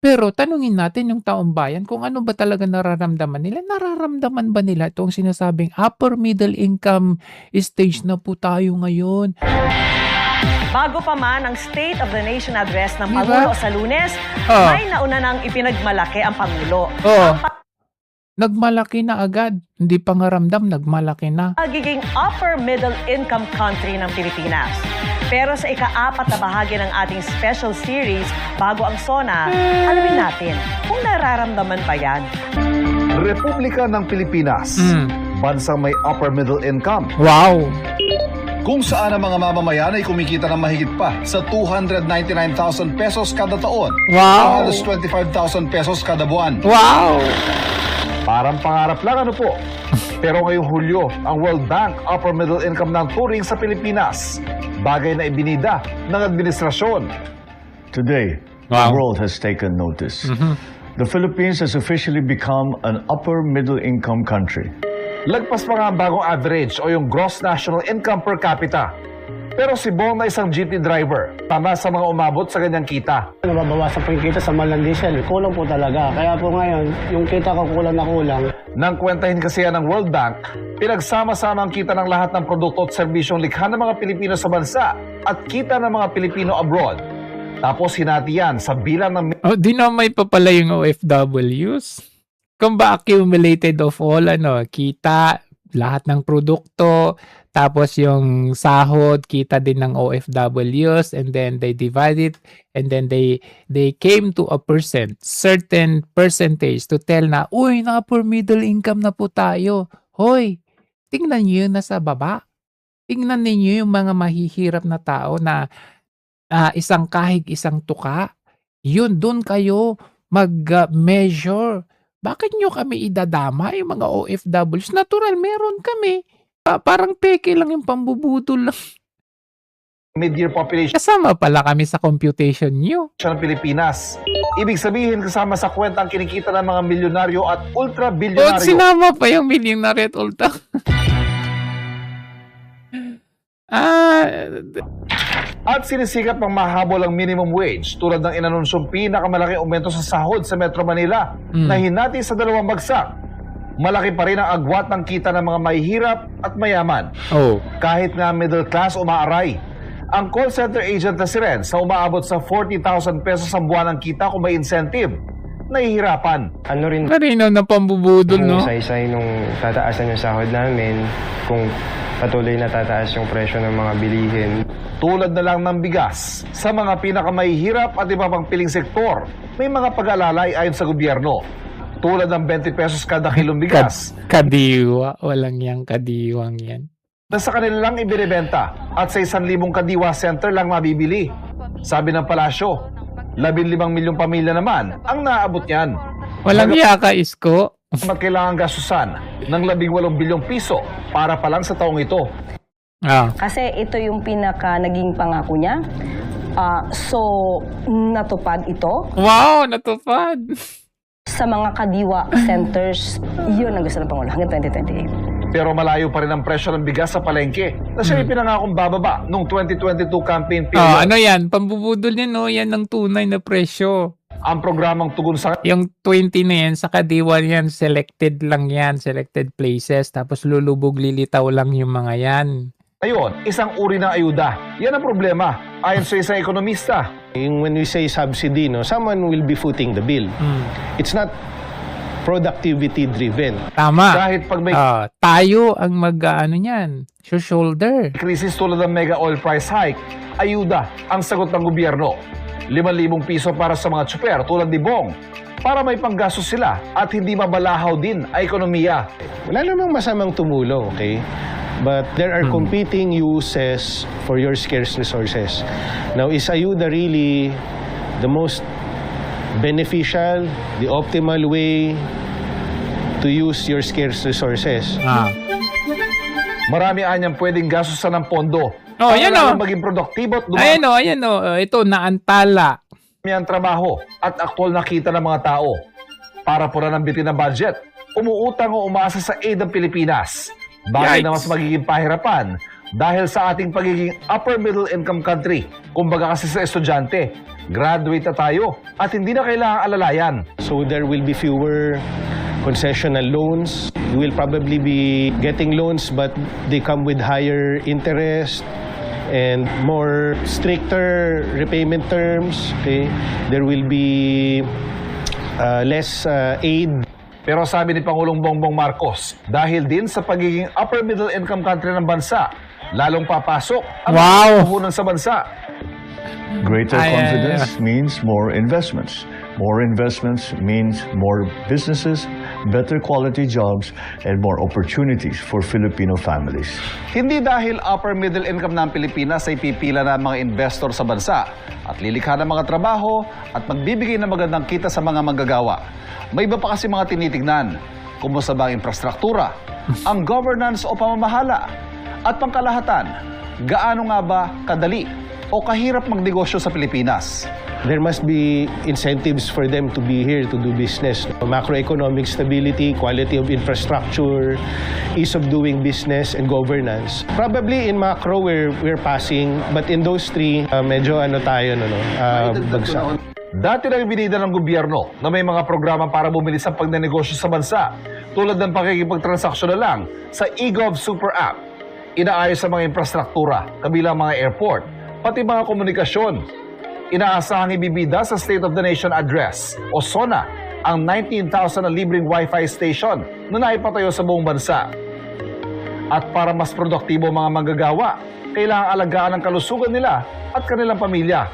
Pero tanungin natin yung taong bayan kung ano ba talaga nararamdaman nila. Nararamdaman ba nila itong sinasabing upper middle income stage na po tayo ngayon? Bago pa man ang State of the Nation Address ng Di ba? Pangulo sa Lunes, Oo. may nauna nang ipinagmalaki ang Pangulo. Oo. Nagmalaki na agad. Hindi pa nga ramdam, nagmalaki na. Magiging upper middle income country ng Pilipinas. Pero sa ika-4 na bahagi ng ating special series, Bago ang SONA, alamin natin kung nararamdaman ba yan. Republika ng Pilipinas, bansang may upper middle income, Wow! kung saan ang mga mamamayan ay kumikita ng mahigit pa sa 299,000 pesos kada taon, Wow! 125,000 pesos kada buwan. Wow! Parang pangarap lang ano po. Pero ngayong Hulyo, ang World Bank upper middle income ng turing sa Pilipinas, bagay na ibinida ng administrasyon. Today, Wow. the world has taken notice. The Philippines has officially become an upper middle income country. Lagpas pa nga ang bagong average o yung gross national income per capita. Pero si Bong na isang jeepney driver, tama sa mga umabot sa ganyang kita. Nababawasan po yung kita sa mahal ng diesel. Kulang po talaga. Kaya po ngayon, yung kita ko kulang na kulang. Nang kwentahin kasi yan ng World Bank, pinagsama-sama ang kita ng lahat ng produkto at serbisyong likha ng mga Pilipino sa bansa at kita ng mga Pilipino abroad. Tapos hinati yan sa bilang ng Oh, dinamay pa pala yung OFWs. Kung ba accumulated of all, kita, lahat ng produkto, tapos yung sahod, kita din ng OFWs, and then they divide it, and then they came to a certain percentage to tell na, uy, na upper middle income na po tayo. Hoy, tingnan niyo yun nasa baba. Tingnan ninyo yung mga mahihirap na tao na isang kahig, isang tuka. Yun, doon kayo mag-measure. Bakit nyo kami idadama yung mga OFWs? Natural, meron kami. Parang peke lang yung pambubudol lang. mid-year population Kasama pala kami sa computation nyo. ng Pilipinas. Ibig sabihin kasama sa kwenta ang kinikita ng mga milyonaryo at O, ultra-bilyonaryo. sinama pa yung millionaire at ulta. At sinisikap ng mahabol ang minimum wage tulad ng inanunsyong pinakamalaking aumento sa sahod sa Metro Manila na hinati sa 2 bagsak. Malaki pa rin ang agwat ng kita ng mga mahihirap at mayaman. Oh. Kahit nga middle class umaaray. Ang call center agent na si Ren sa umaabot sa 40,000 pesos ang buwan ang kita kung may incentive, nahihirapan. Ano rin Marino na pambubudol, no? isa-isa nung tataasan yung sahod namin, kung patuloy na tataas yung presyo ng mga bilihin. Tulad na lang ng bigas, sa mga pinakamahihirap at iba pang piling sektor, may mga pag-alalay ayon sa gobyerno. Tulad ng 20 pesos kada kilong bigas, Kadiwa. Walang yang kadiwang yan. na sa kanila lang ibinibenta at sa 1,000 kadiwa center lang mabibili. Sabi ng palasyo, 15 milyong pamilya naman ang naaabot niyan. Walang yaka, isko. At kailangan gastusan ng 18 bilyong piso para pa lang sa taong ito. Kasi ito yung pinaka naging pangako niya. So, natupad ito. Wow, natupad. Sa mga kadiwa centers, yun ang gusto ng Pangulo hanggang 2028. Pero malayo pa rin ang presyo ng bigas sa palengke na siya ipinangakong bababa noong 2022 campaign period. Ano yan? Pambubudol yan, no? Yan ang tunay na presyo. Ang programang tugon sa Yung 20 na yan, sa kadiwa yan, selected lang yan, selected places. Tapos lulubog, lilitaw lang yung mga yan. ngayon, isang uri ng ayuda. Yan ang problema. Ayon sa isang ekonomista, When we say subsidy, no, someone will be footing the bill. It's not productivity driven. Tama. kahit pag may Tayo ang mag-ano yan, shoulder. krisis tulad ng mega oil price hike, ayuda ang sagot ng gobyerno. 5,000 piso para sa mga tsuper tulad ni Bong para may panggastos sila at hindi mabalahaw din ang ekonomiya. Wala namang masamang tumulong, okay? But there are competing uses for your scarce resources. Now, is ayuda really the most beneficial, the optimal way to use your scarce resources? Marami anyang pwedeng gastusan ng pondo. Oh, yan lalong o. maging produktibo at Ayan o. Ito, naantala. dumami ang trabaho at aktwal na kita ng mga tao. Para pura ng bitin ng budget, umuutang o umaasa sa aid ng Pilipinas. Bagay na mas magiging pahirapan dahil sa ating pagiging upper middle income country. Kumbaga kasi sa estudyante, Graduate na tayo at hindi na kailangang alalayan. So there will be fewer concessional loans. You will probably be getting loans but they come with higher interest and more stricter repayment terms. Okay? There will be less aid. Pero sabi ni Pangulong Bongbong Marcos, dahil din sa pagiging upper middle income country ng bansa, lalong papasok ang Wow! puhunan sa bansa. Greater Ay, confidence means more investments. More investments means more businesses, better quality jobs, and more opportunities for Filipino families. Hindi dahil upper middle income ng Pilipinas ay pipila ng mga investor sa bansa at lilikha ng mga trabaho at magbibigay ng magandang kita sa mga manggagawa. May iba pa kasi mga tinitignan. Kumusta ba ang infrastruktura, ang governance o pamamahala, at pangkalahatan, gaano nga ba kadali o kahirap magnegosyo sa Pilipinas? There must be incentives for them to be here to do business. Macroeconomic stability, quality of infrastructure, ease of doing business, and governance. Probably in macro, we're passing, but in those three, medyo tayo, bagsak. Dati nang ibinida ng gobyerno na may mga programa para bumilis ang pagnenegosyo sa bansa, tulad ng pakikipagtransaksyon na lang sa eGov Super App. Inaayos ang mga infrastruktura, kabilang mga airport, pati mga komunikasyon. Inaasahang ibibida sa State of the Nation Address o SONA ang 19,000 na libreng Wi-Fi station na naipatayo sa buong bansa. At para mas produktibo mga manggagawa, kailangang alagaan ang kalusugan nila at kanilang pamilya.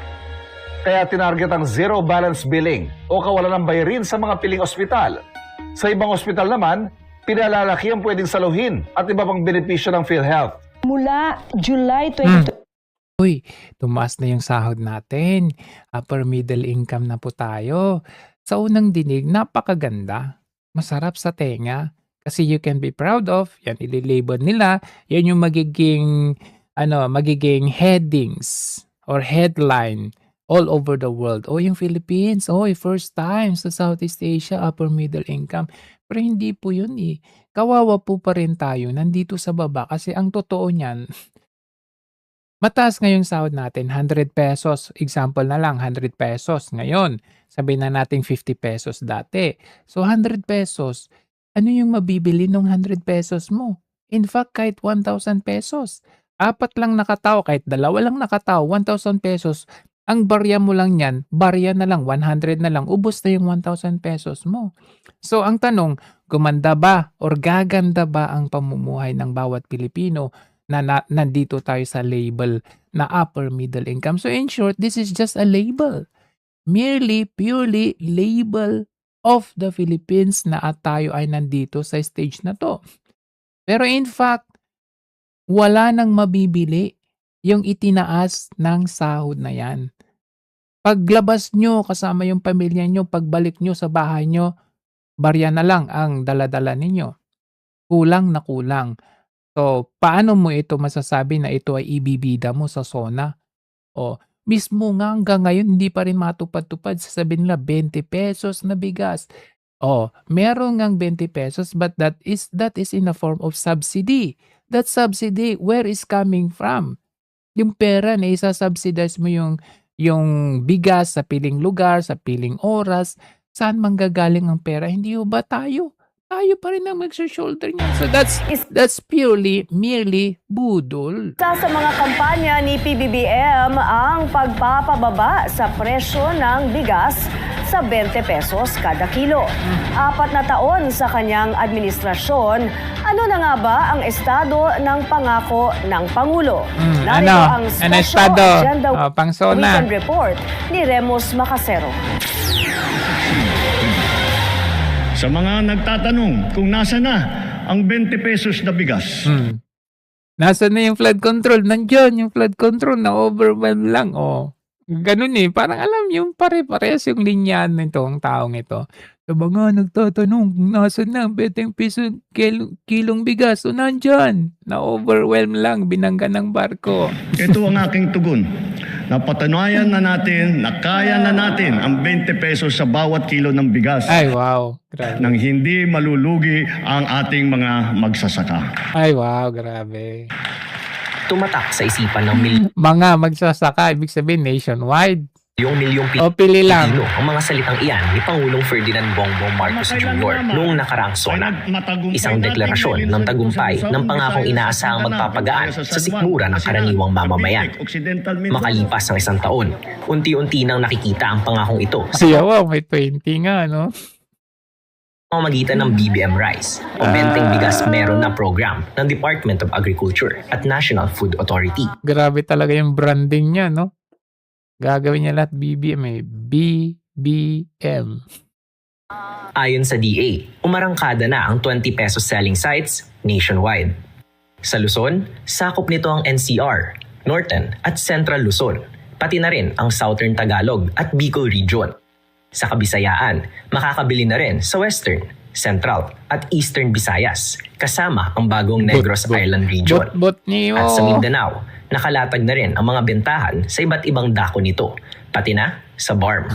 Kaya tinarget ang zero balance billing o kawalan ng bayarin sa mga piling ospital. Sa ibang ospital naman, pinalalaki ang pwedeng saluhin at iba pang benepisyo ng PhilHealth. Mula July 2020, Uy, tumaas na yung sahod natin. Upper middle income na po tayo. Sa unang dinig, napakaganda. Masarap sa tenga. Kasi you can be proud of. Yan, ililabel nila. Yan yung magiging headings or headline all over the world. Oh, yung Philippines, first time sa Southeast Asia, upper middle income. Pero hindi po yun eh. Kawawa po pa rin tayo nandito sa baba. Kasi ang totoo niyan, mataas ngayong sahod natin, 100 pesos. Example na lang, 100 pesos. Ngayon, sabihin na natin 50 pesos dati. So, 100 pesos. Ano yung mabibili ng 100 pesos mo? In fact, kahit 1,000 pesos. 4 lang nakatao, kahit 2 lang nakatao, 1,000 pesos. Ang barya mo lang yan, barya na lang, 100 na lang, ubos na yung 1,000 pesos mo. So, ang tanong, gumanda ba or gaganda ba ang pamumuhay ng bawat Pilipino na nandito tayo sa label na upper middle income? So in short, this is just a label. Purely label of the Philippines na at tayo ay nandito sa stage na to. Pero in fact, wala nang mabibili yung itinaas ng sahod na yan. Paglabas nyo kasama yung pamilya nyo, pagbalik nyo sa bahay nyo, barya na lang ang daladala ninyo. Kulang na kulang. So, paano mo ito masasabi na ito ay ibibida mo sa SONA? O, mismo nga hanggang ngayon hindi pa rin matupad-tupad. Sasabihin nila 20 pesos na bigas. O, meron ngang 20 pesos but that is in a form of subsidy. That subsidy, where is coming from? Yung pera na isa-subsidize mo yung bigas sa piling lugar, sa piling oras. Saan manggagaling ang pera? Hindi ba tayo? Tayo pa rin ang mag-shoulder niya. So that's merely budol. Isa sa mga kampanya ni PBBM ang pagpapababa sa presyo ng bigas sa 20 pesos kada kilo. 4 na taon sa kanyang administrasyon, ano na nga ba ang estado ng pangako ng Pangulo? Narito ang Special Agenda pang SONA. Weekend Report ni Remus Macasero. Sa mga nagtatanong kung nasa na ang 20 pesos na bigas. Nasa na yung flood control? Nandiyan yung flood control, na overwhelm lang. Ganun eh. Parang alam yung pare-parehas yung linyahan nito, ang taong ito. Sa mga nagtatanong kung nasa na ang 20 pesos kilong bigas. So nandyan. Na overwhelm lang, binangga ng barko. Ito ang aking tugon. Napatunayan na natin na kaya na natin ang 20 pesos sa bawat kilo ng bigas. Ay, wow. Grabe. Nang hindi malulugi ang ating mga magsasaka. Ay, wow. Grabe. Tumatak sa isipan ng Mga magsasaka, ibig sabihin nationwide. Milyong O pili lang. Pilipino ang mga salitang iyan ni Pangulong Ferdinand Bongbong Marcos Jr. noong nakaraang SONA. Isang deklarasyon ng tagumpay ng pangakong inaasahang magpapagaan sa sikmura ng karaniwang mamamayan. Makalipas ang isang taon, unti-unti nang nakikita ang pangakong ito sa Siya, wow, may 20 nga, no? pamamagitan ng BBM Rice o Benteng Bigas Meron na program ng Department of Agriculture at National Food Authority. Grabe talaga yung branding niya, no? Gagawin niya lahat BBM eh. BBM. Ayon sa DA, umarangkada na ang 20 pesos selling sites nationwide. Sa Luzon, sakop nito ang NCR, Northern at Central Luzon, pati na rin ang Southern Tagalog at Bicol Region. Sa Kabisayaan, makakabili na rin sa Western, Central at Eastern Visayas, kasama ang bagong Negros Island Region. Bot niyo. At sa Mindanao, nakalatag na rin ang mga bentahan sa iba't ibang dako nito, pati na sa BARM.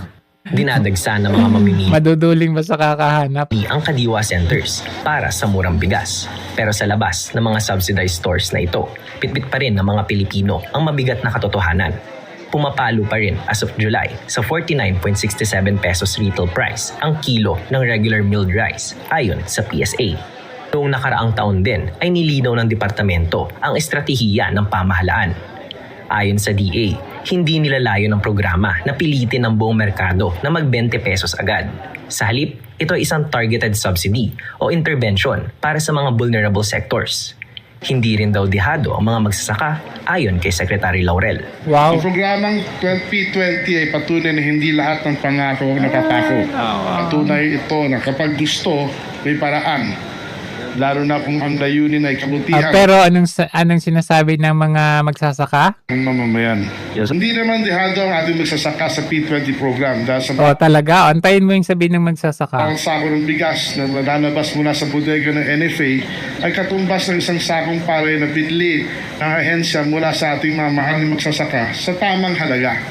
Dinadagsa ng mga mamimili Maduduling ba sa kakahanap? ang Kadiwa Centers para sa murang bigas. Pero sa labas ng mga subsidized stores na ito, pitbit pa rin ng mga Pilipino ang mabigat na katotohanan. Pumapalo pa rin as of July sa 49.67 pesos retail price ang kilo ng regular milled rice ayon sa PSA. Noong nakaraang taon din ay nilinaw ng departamento ang estratehiya ng pamahalaan. Ayon sa DA, hindi nilalayo ng programa na pilitin ng buong merkado na mag-20 pesos agad. Sa halip, ito ay isang targeted subsidy o intervention para sa mga vulnerable sectors. Hindi rin daw dihado ang mga magsasaka ayon kay Secretary Laurel. Wow. Ang programang 2020 ay patunay na hindi lahat ng pangako napapako. Patunay ito na kapag gusto, may paraan. Lalo na kung ang layunin ay kabutihan Pero anong sinasabi ng mga magsasaka? ng mamamayan. Hindi naman dehado ang ating magsasaka sa P20 program dahil sa O talaga, antayin mo yung sabihin ng magsasaka. ang sako ng bigas na lalabas mula sa bodega ng NFA ay katumbas ng isang sakong palay na bitli ng ahensya mula sa ating mamahaling magsasaka sa tamang halaga.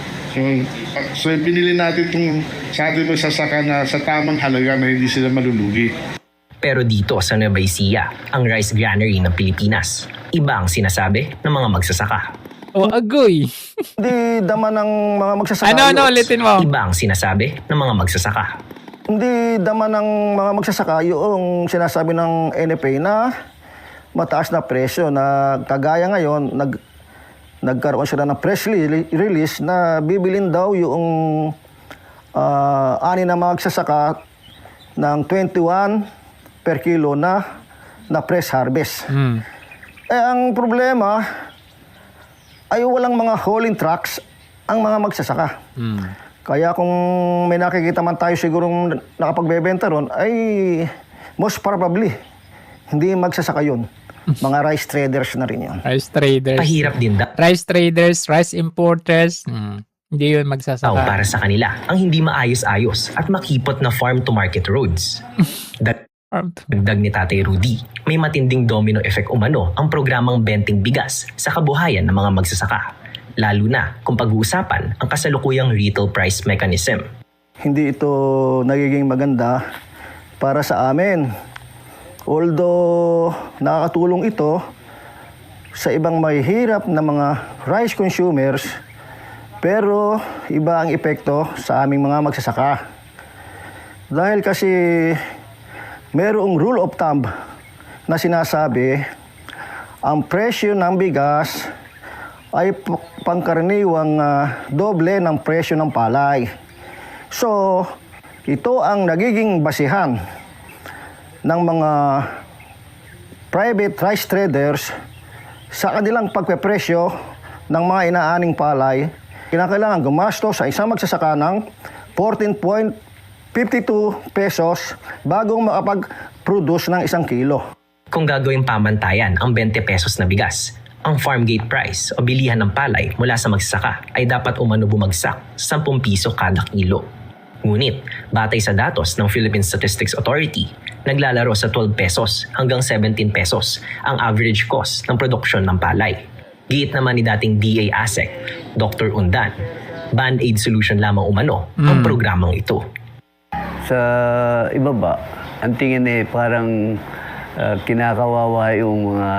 So pinili natin itong sa ating magsasaka na sa tamang halaga na hindi sila malulugi. Pero dito sa Nueva Ecija, ang rice granary ng Pilipinas, iba ang sinasabi ng mga magsasaka. O agoy. Hindi daman ng mga magsasaka. Ano, ulitin mo. Iba ang sinasabi ng mga magsasaka. Hindi daman ng mga magsasaka yung sinasabi ng NFA na mataas na presyo na kagaya ngayon nagkaroon sila ng press release na bibilin daw yung ani na magsasaka ng 21 per kilo na press harvest. Ang problema ay walang mga hauling trucks ang mga magsasaka. Kaya kung may nakikita man tayo sigurong nakapagbebenta ron, ay most probably hindi magsasaka yun. Mga rice traders na rin yun. Rice traders. Pahirap din daw Rice traders, rice importers. Hindi yun magsasaka. para sa kanila ang hindi maayos-ayos at makipot na farm-to-market roads. Dagdag ni Tatay Rudy, may matinding domino effect umano ang programang Benteng Bigas sa kabuhayan ng mga magsasaka. Lalo na kung pag-uusapan ang kasalukuyang retail price mechanism. Hindi ito nagiging maganda para sa amin. Although nakakatulong ito sa ibang mahihirap na mga rice consumers, pero iba ang epekto sa aming mga magsasaka. Dahil kasi mayroong rule of thumb na sinasabi ang presyo ng bigas ay pangkaraniwang doble ng presyo ng palay. So, ito ang nagiging basihan ng mga private rice traders sa kanilang pagpepresyo ng mga inaaning palay. Kinakailangan gumastos sa isang magsasaka ng 14.52 pesos bago makapag-produce ng 1 kilo. Kung gagawing pamantayan ang 20 pesos na bigas, ang farm gate price o bilihan ng palay mula sa magsasaka ay dapat umano bumagsak sa 10 piso kada kilo. Ngunit, batay sa datos ng Philippine Statistics Authority, naglalaro sa 12 pesos hanggang 17 pesos ang average cost ng produksyon ng palay. Giit naman ni dating DA ASEC, Dr. Undan, band-aid solution lamang umano ang programang ito. Sa ibaba, ang tingin parang kinakawawa yung mga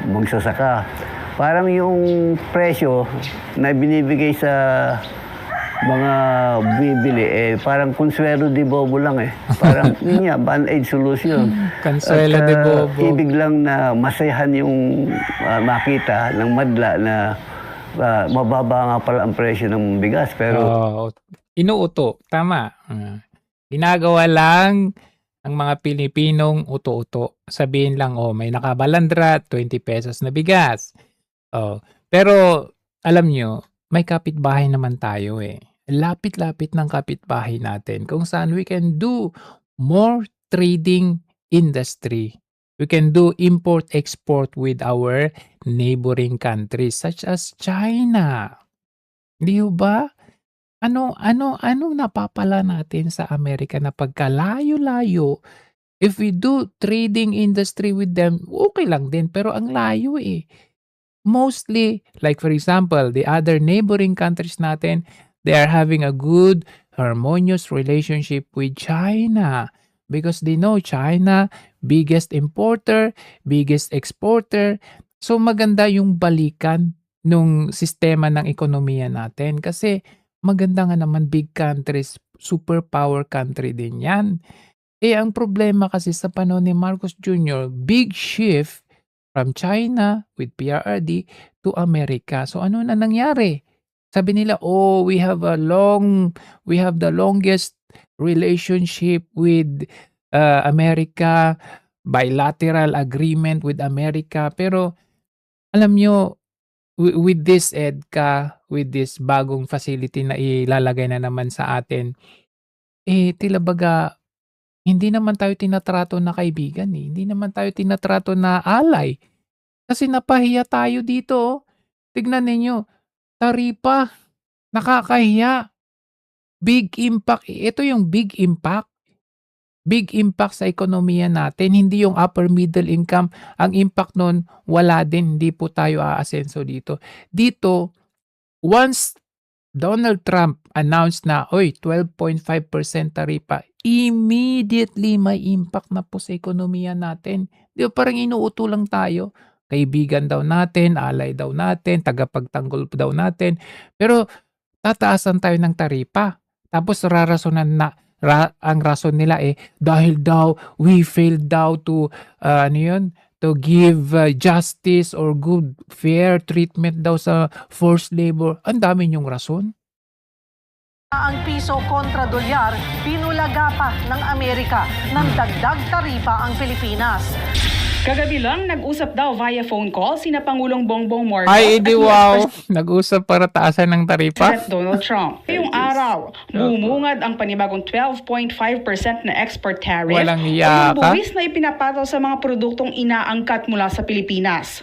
magsasaka. Parang yung presyo na binibigay sa mga bibili, parang consuelo de bobo lang eh. Parang yun nga, band-aid solution. Consuelo de bobo. Ibig lang na masayahan yung makita ng madla na mababa nga pala ang presyo ng bigas. Pero Inuuto. Tama. Ginagawa lang ang mga Pilipinong uto-uto. Sabihin lang, may nakabalandra, 20 pesos na bigas. Pero, alam nyo, may kapitbahay naman tayo eh. Lapit-lapit ng kapitbahay natin kung saan we can do more trading industry. We can do import-export with our neighboring countries such as China. Di ba? Anong napapala natin sa Amerika na pagkalayo-layo? If we do trading industry with them, okay lang din. Pero ang layo eh. Mostly, like for example, the other neighboring countries natin, they are having a good, harmonious relationship with China. Because they know China, biggest importer, biggest exporter. So maganda yung balikan nung sistema ng ekonomiya natin. Kasi maganda nga naman big countries, superpower country din yan. Ang problema kasi sa panahon ni Marcos Jr., big shift from China with PRRD to America. So ano na nangyari? Sabi nila, we have the longest relationship with America, bilateral agreement with America. Pero alam nyo, with this EDCA, with this bagong facility na ilalagay na naman sa atin, tila baga, hindi naman tayo tinatrato na kaibigan eh. Hindi naman tayo tinatrato na alay. Kasi napahiya tayo dito. Tignan ninyo, taripa, nakakahiya. Big impact. Ito yung big impact. Big impact sa ekonomiya natin. Hindi yung upper middle income. Ang impact nun, wala din. Hindi po tayo aasenso dito. Dito, once Donald Trump announced na, 12.5% taripa, immediately may impact na po sa ekonomiya natin. Di ba parang inuuto lang tayo? Kaibigan daw natin, alay daw natin, tagapagtanggol daw natin. Pero tataasan tayo ng taripa. Tapos rarasonan na, ang rason nila dahil daw we failed daw to to give justice or good fair treatment daw sa forced labor. Ang dami niyong rason. Ang piso kontra dolyar, pinulaga pa ng Amerika ng dagdag taripa ang Pilipinas. Kagabi lang, nag-usap daw via phone call sina Pangulong Bongbong Marcos Nag-usap para taasan ng taripa? President Donald Trump. Ngayong araw, bumungad ang panibagong 12.5% na export tariff Walang iya o yung buwis na ipinapataw sa mga produktong inaangkat mula sa Pilipinas.